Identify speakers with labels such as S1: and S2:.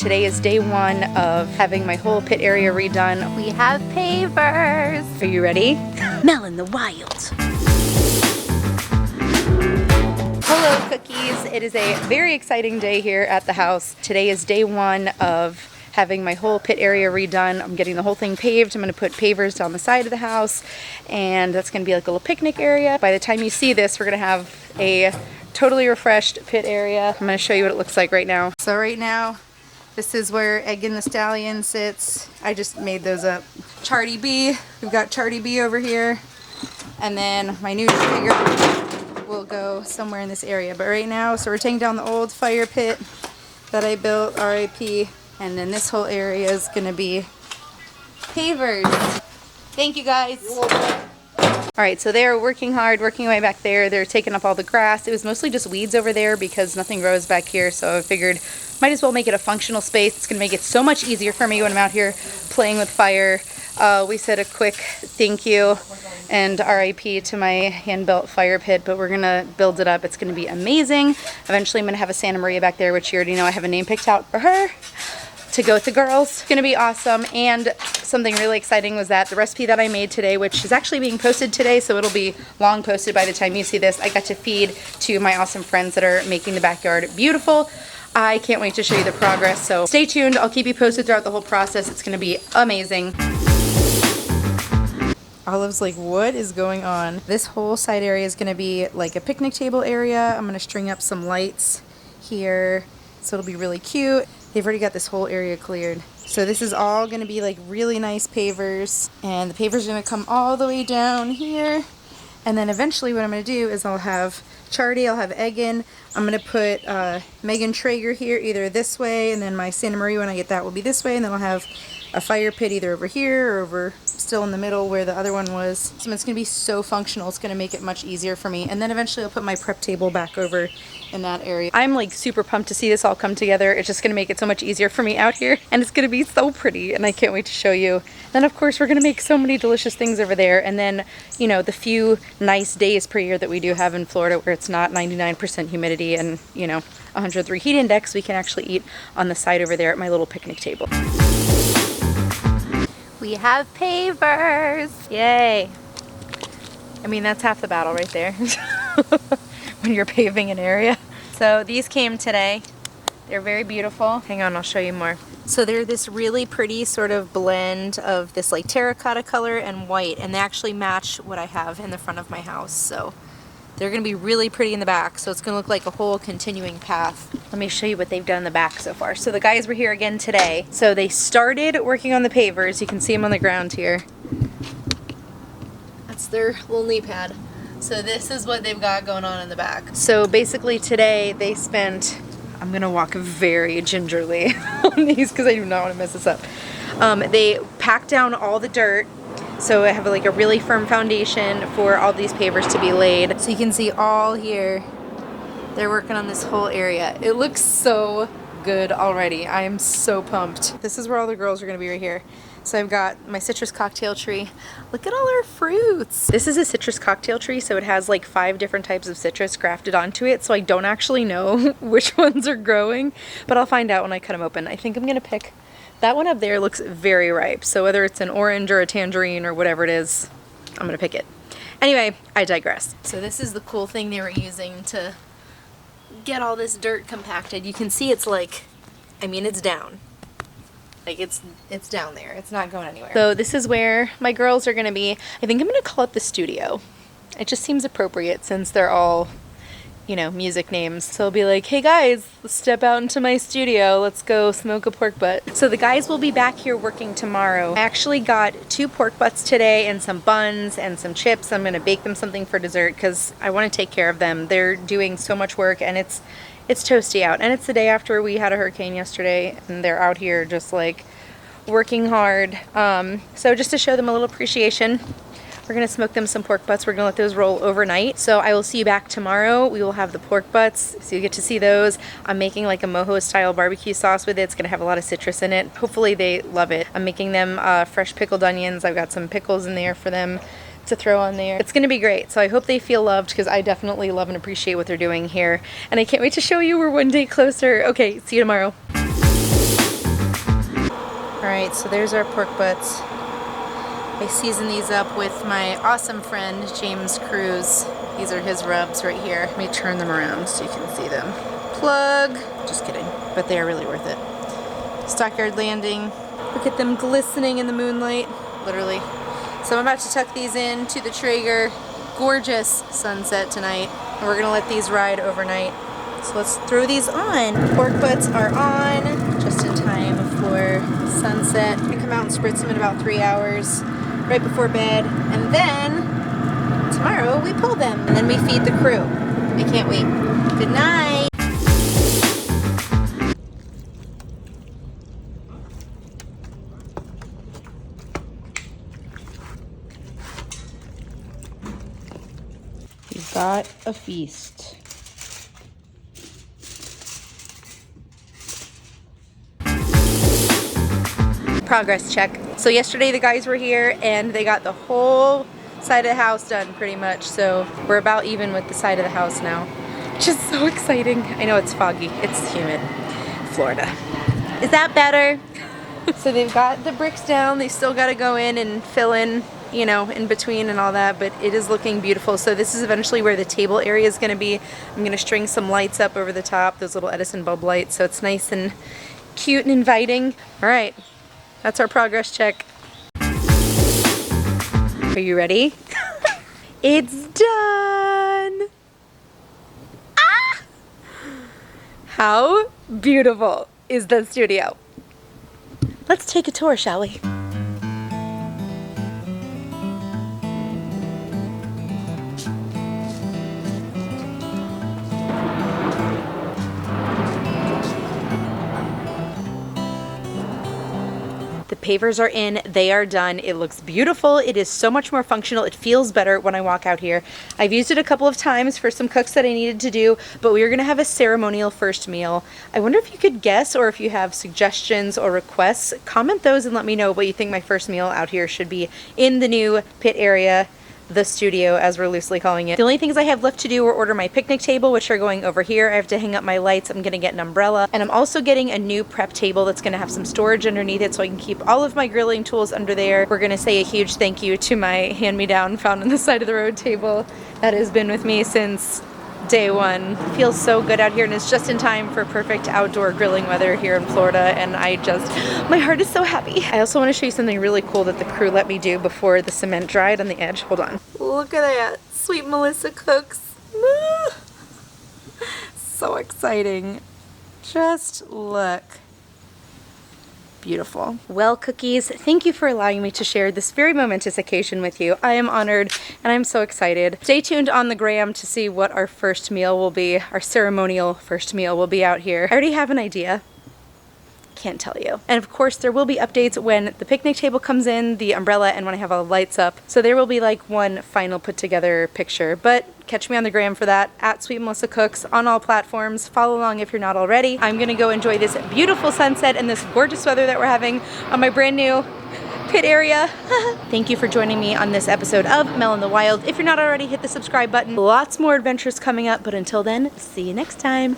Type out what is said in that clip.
S1: Today is day one of having my whole pit area redone. We have pavers. Are you ready? Mel in the Wild. Hello cookies. It is a very exciting day here at the house. Today is day one of having my whole pit area redone. I'm getting the whole thing paved. I'm going to put pavers down the side of the house, and that's going to be like a little picnic area. By the time you see this, we're going to have a totally refreshed pit area. I'm going to show you what it looks like right now. So right now, this is where Eggin the Stallion sits. I just made those up. Charty B. We've got Charty B over here. And then my new figure will go somewhere in this area. But right now, so we're taking down the old fire pit that I built, RIP. And then this whole area is going to be pavers. Thank you guys. Alright, so they're working hard, working away back there. They're taking up all the grass. It was mostly just weeds over there because nothing grows back here. So I figured might as well make it a functional space. It's going to make it so much easier for me when I'm out here playing with fire. We said a quick thank you and RIP to my hand-built fire pit, but we're going to build it up. It's going to be amazing. Eventually I'm going to have a Santa Maria back there, which you already know I have a name picked out for her to go with the girls. It's gonna be awesome. And something really exciting was that the recipe that I made today, which is actually being posted today, so it'll be long posted by the time you see this, I got to feed to my awesome friends that are making the backyard beautiful. I can't wait to show you the progress, so stay tuned. I'll keep you posted throughout the whole process. It's gonna be amazing. Olive's like, what is going on? This whole side area is gonna be like a picnic table area. I'm gonna string up some lights here, so it'll be really cute. They've already got this whole area cleared. So this is all going to be like really nice pavers. And the pavers are going to come all the way down here. And then eventually what I'm going to do is I'll have Charty, I'll have Eggin. I'm going to put Megan Traeger here either this way, and then my Santa Maria when I get that will be this way. And then I'll have a fire pit either over here or over still in the middle where the other one was. So it's going to be so functional. It's going to make it much easier for me. And then eventually I'll put my prep table back over in that area. I'm like super pumped to see this all come together. It's just going to make it so much easier for me out here, and it's going to be so pretty, and I can't wait to show you. Then of course we're going to make so many delicious things over there, and then, you know, the few nice days per year that we do have in Florida where it's not 99% humidity and, you know, 103 heat index, we can actually eat on the side over there at my little picnic table. We have pavers! Yay! I mean, that's half the battle right there. When you're paving an area. So these came today. They're very beautiful. Hang on, I'll show you more. So they're this really pretty sort of blend of this like terracotta color and white, and they actually match what I have in the front of my house. So they're gonna be really pretty in the back, so it's gonna look like a whole continuing path. Let me show you what they've done in the back so far. So the guys were here again today. So they started working on the pavers. You can see them on the ground here. That's their little knee pad. So this is what they've got going on in the back. So basically today they spent, I'm gonna walk very gingerly on these because I do not want to mess this up. They packed down all the dirt. So I have like a really firm foundation for all these pavers to be laid. So you can see all here, they're working on this whole area. It looks so good already. I am so pumped. This is where all the girls are gonna be right here. So I've got my citrus cocktail tree. Look at all our fruits. This is a citrus cocktail tree, so it has like 5 different types of citrus grafted onto it, so I don't actually know which ones are growing, but I'll find out when I cut them open. I think I'm gonna pick, that one up there looks very ripe, so whether it's an orange or a tangerine or whatever it is, I'm gonna pick it. Anyway, I digress. So this is the cool thing they were using to get all this dirt compacted. You can see it's like, I mean, it's down. Like it's down there. It's not going anywhere. So this is where my girls are gonna be. I think I'm gonna call it the studio. It just seems appropriate since they're all, you know, music names. So I'll be like, hey guys, let's step out into my studio. Let's go smoke a pork butt. So the guys will be back here working tomorrow. I actually got 2 pork butts today and some buns and some chips. I'm gonna bake them something for dessert because I want to take care of them. They're doing so much work, and it's toasty out, and it's the day after we had a hurricane yesterday, and they're out here just like working hard. So just to show them a little appreciation, we're gonna smoke them some pork butts. We're gonna let those roll overnight. So I will see you back tomorrow. We will have the pork butts, so you get to see those. I'm making like a mojo style barbecue sauce with it. It's gonna have a lot of citrus in it. Hopefully they love it. I'm making them fresh pickled onions. I've got some pickles in there for them to throw on there. It's gonna be great. So I hope they feel loved, because I definitely love and appreciate what they're doing here. And I can't wait to show you we're one day closer. Okay, see you tomorrow. Alright, so there's our pork butts. I season these up with my awesome friend, James Cruz. These are his rubs right here. Let me turn them around so you can see them. Plug. Just kidding, but they are really worth it. Stockyard Landing. Look at them glistening in the moonlight, literally. So I'm about to tuck these in to the Traeger. Gorgeous sunset tonight. And we're gonna let these ride overnight. So let's throw these on. Pork butts are on, just in time for sunset. I'm gonna come out and spritz them in about 3 hours, right before bed. And then, tomorrow we pull them. And then we feed the crew. I can't wait. Good night. We've got a feast. Progress check. So yesterday the guys were here and they got the whole side of the house done pretty much. So we're about even with the side of the house now. Which is so exciting. I know it's foggy. It's humid. Florida. Is that better? So they've got the bricks down. They still got to go in and fill in, you know, in between and all that, but it is looking beautiful. So this is eventually where the table area is going to be. I'm going to string some lights up over the top, those little Edison bulb lights, so it's nice and cute and inviting. All right, that's our progress check. Are you ready? It's done! Ah! How beautiful is the studio? Let's take a tour, shall we? The pavers are in, they are done. It looks beautiful. It is so much more functional. It feels better when I walk out here. I've used it a couple of times for some cooks that I needed to do, but we are gonna have a ceremonial first meal. I wonder if you could guess, or if you have suggestions or requests, comment those and let me know what you think my first meal out here should be in the new pit area. The studio, as we're loosely calling it. The only things I have left to do are order my picnic table, which are going over here. I have to hang up my lights. I'm gonna get an umbrella, and I'm also getting a new prep table that's gonna have some storage underneath it so I can keep all of my grilling tools under there. We're gonna say a huge thank you to my hand-me-down found on the side of the road table that has been with me since day one. It feels so good out here, and it's just in time for perfect outdoor grilling weather here in Florida, and my heart is so happy. I also want to show you something really cool that the crew let me do before the cement dried on the edge. Hold on. Look at that. Sweet Melissa cooks. So exciting. Just look. Beautiful. Well, cookies, thank you for allowing me to share this very momentous occasion with you. I am honored and I'm so excited. Stay tuned on the gram to see what our first meal will be. Our ceremonial first meal will be out here. I already have an idea. Can't tell you. And of course there will be updates when the picnic table comes in, the umbrella, and when I have all the lights up. So there will be like one final put together picture, but catch me on the gram for that, at Sweet Melissa Cooks on all platforms. Follow along if you're not already. I'm gonna go enjoy this beautiful sunset and this gorgeous weather that we're having on my brand new pit area. Thank you for joining me on this episode of Mel in the Wild. If you're not already, hit the subscribe button. Lots more adventures coming up, but until then, see you next time.